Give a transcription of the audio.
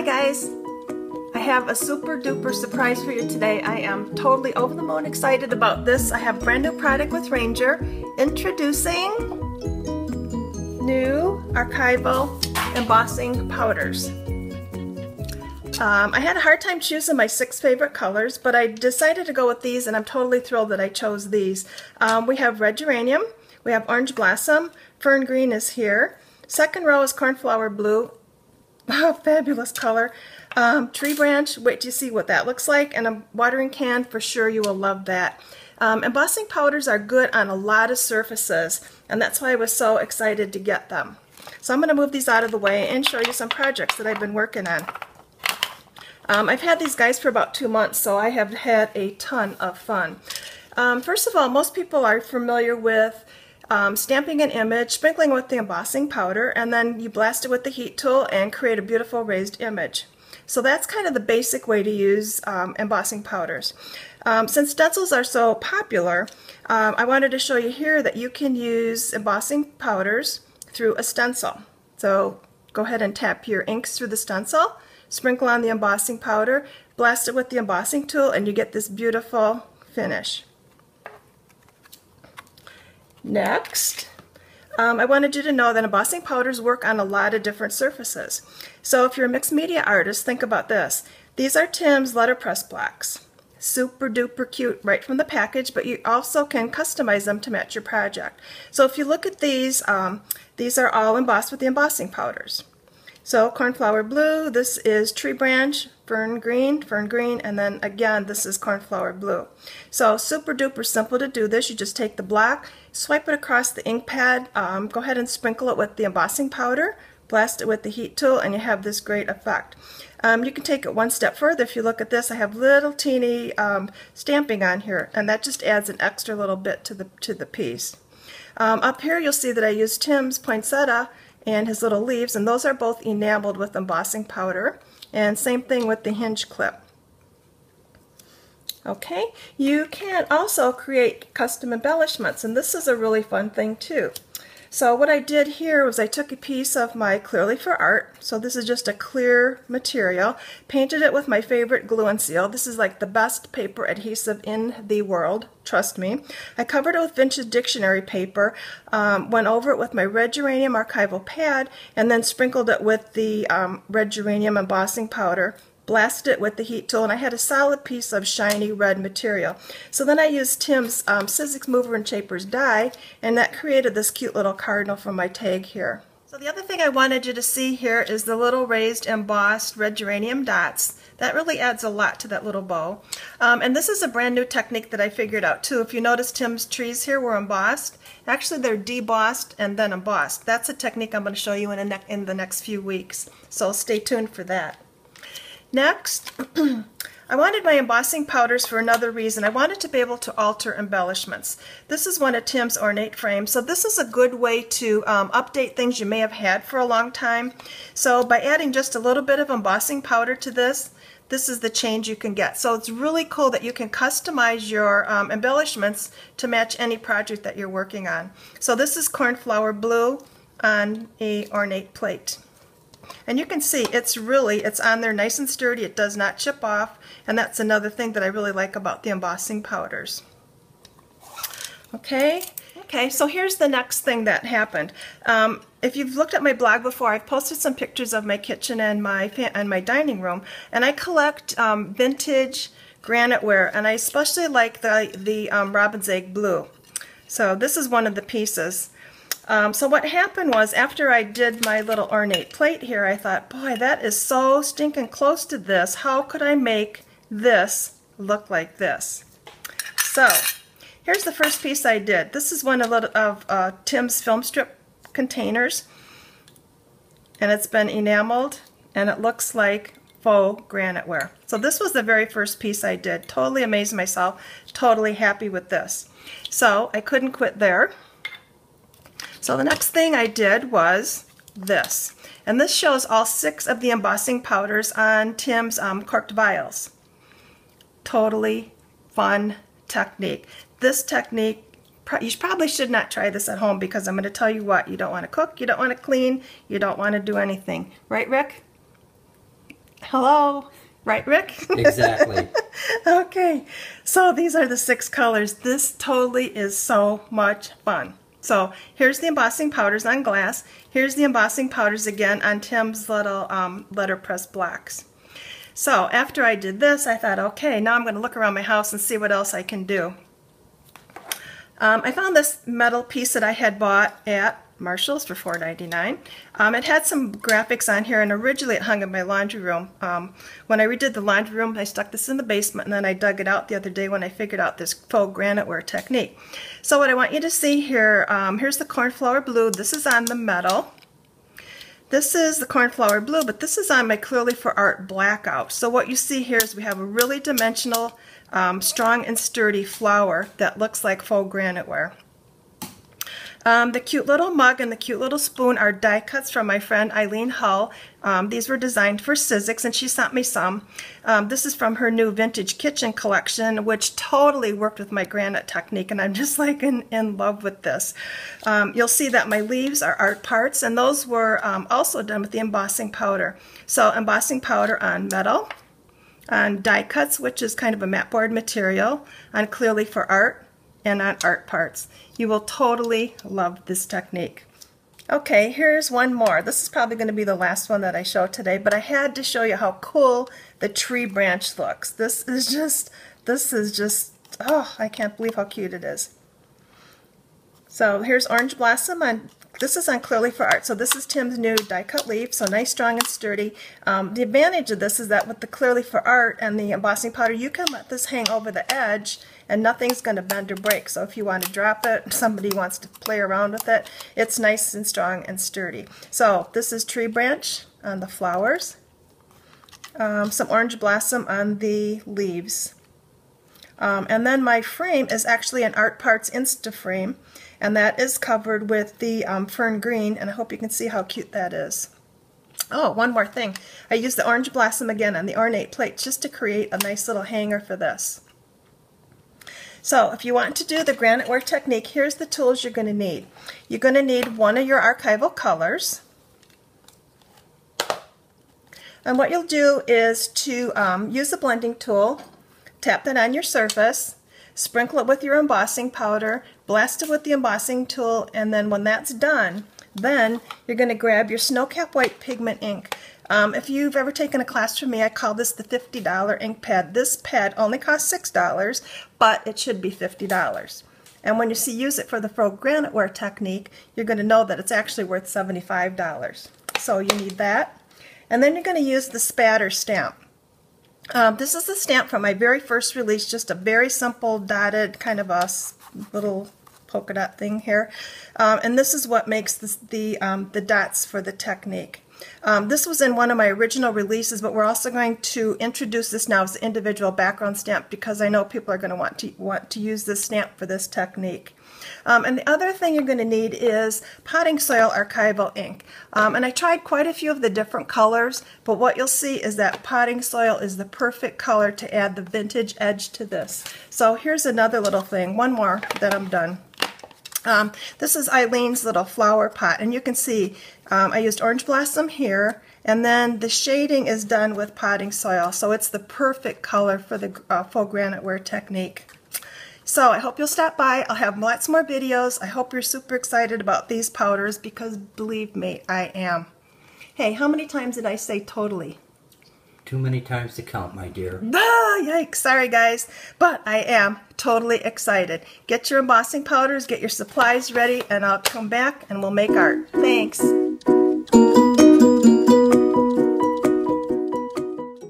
guys, I have a super duper surprise for you today. I am totally over the moon excited about this. I have a brand new product with Ranger, introducing new archival embossing powders. I had a hard time choosing my 6 favorite colors, but I decided to go with these, and I'm totally thrilled that I chose these. We have red geranium, we have orange blossom, fern green is here, second row is cornflower blue. Oh, fabulous color. Tree branch, wait till you see what that looks like, and a watering can, for sure you will love that. Embossing powders are good on a lot of surfaces, and that's why I was so excited to get them. So I'm going to move these out of the way and show you some projects that I've been working on. I've had these guys for about 2 months, so I have had a ton of fun. First of all, most people are familiar with stamping an image, sprinkling with the embossing powder, and then you blast it with the heat tool and create a beautiful raised image. So that's kind of the basic way to use embossing powders. Since stencils are so popular, I wanted to show you here that you can use embossing powders through a stencil. So go ahead and tap your inks through the stencil, sprinkle on the embossing powder, blast it with the embossing tool, and you get this beautiful finish. Next, I wanted you to know that embossing powders work on a lot of different surfaces. So if you're a mixed media artist, think about this. These are Tim's letterpress blocks. Super duper cute right from the package, but you also can customize them to match your project. So if you look at these are all embossed with the embossing powders. So cornflower blue, this is tree branch, fern green, and then again this is cornflower blue. So super duper simple to do this. You just take the block, swipe it across the ink pad, go ahead and sprinkle it with the embossing powder, blast it with the heat tool, and you have this great effect. You can take it one step further. If you look at this, I have little teeny stamping on here, and that just adds an extra little bit to the piece. Up here you'll see that I used Tim's poinsettia and his little leaves, and those are both enameled with embossing powder, and same thing with the hinge clip. Okay, you can also create custom embellishments, and this is a really fun thing too. So what I did here was I took a piece of my Clearly for Art, so this is just a clear material, painted it with my favorite glue and seal. This is like the best paper adhesive in the world, trust me. I covered it with vintage dictionary paper, went over it with my red geranium archival pad, and then sprinkled it with the red geranium embossing powder, blasted it with the heat tool, and I had a solid piece of shiny red material. So then I used Tim's Sizzix Mover and Shapers die, and that created this cute little cardinal for my tag here. So the other thing I wanted you to see here is the little raised embossed red geranium dots. That really adds a lot to that little bow. And this is a brand new technique that I figured out too. If you notice, Tim's trees here were embossed. Actually they're debossed and then embossed. That's a technique I'm going to show you in the next few weeks. So stay tuned for that. Next, I wanted my embossing powders for another reason. I wanted to be able to alter embellishments. This is one of Tim's ornate frames, so this is a good way to update things you may have had for a long time. So by adding just a little bit of embossing powder to this is the change you can get. So it's really cool that you can customize your embellishments to match any project that you're working on. So this is cornflower blue on a ornate plate. And you can see it's on there nice and sturdy. It does not chip off, and that's another thing that I really like about the embossing powders. Okay, so here's the next thing that happened. If you've looked at my blog before, I've posted some pictures of my kitchen and my dining room, and I collect vintage graniteware, and I especially like the robin's egg blue. So this is one of the pieces. So what happened was, after I did my little ornate plate here, I thought, boy, that is so stinking close to this. How could I make this look like this? So here's the first piece I did. This is one of Tim's film strip containers, and it's been enameled, and it looks like faux graniteware. So this was the very first piece I did. Totally amazed myself, totally happy with this. So I couldn't quit there. So the next thing I did was this, and this shows all 6 of the embossing powders on Tim's corked vials. Totally fun technique. This technique, you probably should not try this at home, because I'm going to tell you what, you don't want to cook, you don't want to clean, you don't want to do anything. Right, Rick? Hello, right, Rick? Exactly. Okay, so these are the 6 colors. This totally is so much fun. So here's the embossing powders on glass. Here's the embossing powders again on Tim's little letterpress blocks. So after I did this, I thought, okay, now I'm going to look around my house and see what else I can do. I found this metal piece that I had bought at Marshall's for $4.99. It had some graphics on here, and originally it hung in my laundry room. When I redid the laundry room, I stuck this in the basement, and then I dug it out the other day when I figured out this faux graniteware technique. So what I want you to see here, here's the cornflower blue. This is on the metal. This is the cornflower blue, but this is on my Clearly for Art blackout. So what you see here is we have a really dimensional, strong and sturdy flower that looks like faux graniteware. The cute little mug and the cute little spoon are die cuts from my friend Eileen Hull. These were designed for Sizzix, and she sent me some. This is from her new vintage kitchen collection, which totally worked with my granite technique, and I'm just like in love with this. You'll see that my leaves are art parts, and those were also done with the embossing powder. So embossing powder on metal, on die cuts, which is kind of a mat board material, on Clearly for Art, and on art parts. You will totally love this technique. Okay, here's one more. This is probably going to be the last one that I show today, but I had to show you how cool the tree branch looks. This is just, oh, I can't believe how cute it is. So here's Orange Blossom on, this is on Clearly for Art. So this is Tim's new die cut leaf, so nice, strong, and sturdy. The advantage of this is that with the Clearly for Art and the embossing powder, you can let this hang over the edge and nothing's going to bend or break. So if you want to drop it, somebody wants to play around with it, it's nice and strong and sturdy. So this is tree branch on the flowers, some orange blossom on the leaves. And then my frame is actually an Art Parts Insta frame, and that is covered with the fern green, and I hope you can see how cute that is. Oh, one more thing. I used the orange blossom again on the ornate plates just to create a nice little hanger for this. So if you want to do the graniteware technique, here's the tools you're going to need. You're going to need one of your archival colors. And what you'll do is to use the blending tool, tap that on your surface, sprinkle it with your embossing powder, blast it with the embossing tool, and then when that's done, then you're going to grab your Snowcap White pigment ink. If you've ever taken a class from me, I call this the $50 ink pad. This pad only costs $6, but it should be $50. And when you use it for the faux graniteware technique, you're going to know that it's actually worth $75. So you need that. And then you're going to use the spatter stamp. This is the stamp from my very first release, just a very simple dotted kind of a little polka dot thing here. And this is what makes the dots for the technique. This was in one of my original releases, but we're also going to introduce this now as an individual background stamp because I know people are going to want to use this stamp for this technique. And the other thing you're going to need is potting soil archival ink. And I tried quite a few of the different colors, but what you'll see is that potting soil is the perfect color to add the vintage edge to this. So here's another little thing, one more that I'm done. This is Eileen's little flower pot, and you can see I used orange blossom here, and then the shading is done with potting soil, so it's the perfect color for the faux graniteware technique. So I hope you'll stop by. I'll have lots more videos. I hope you're super excited about these powders because believe me, I am. Hey, how many times did I say totally? Too many times to count, my dear. Ah, yikes, sorry guys, but I am totally excited. Get your embossing powders, get your supplies ready, and I'll come back and we'll make art. Thanks.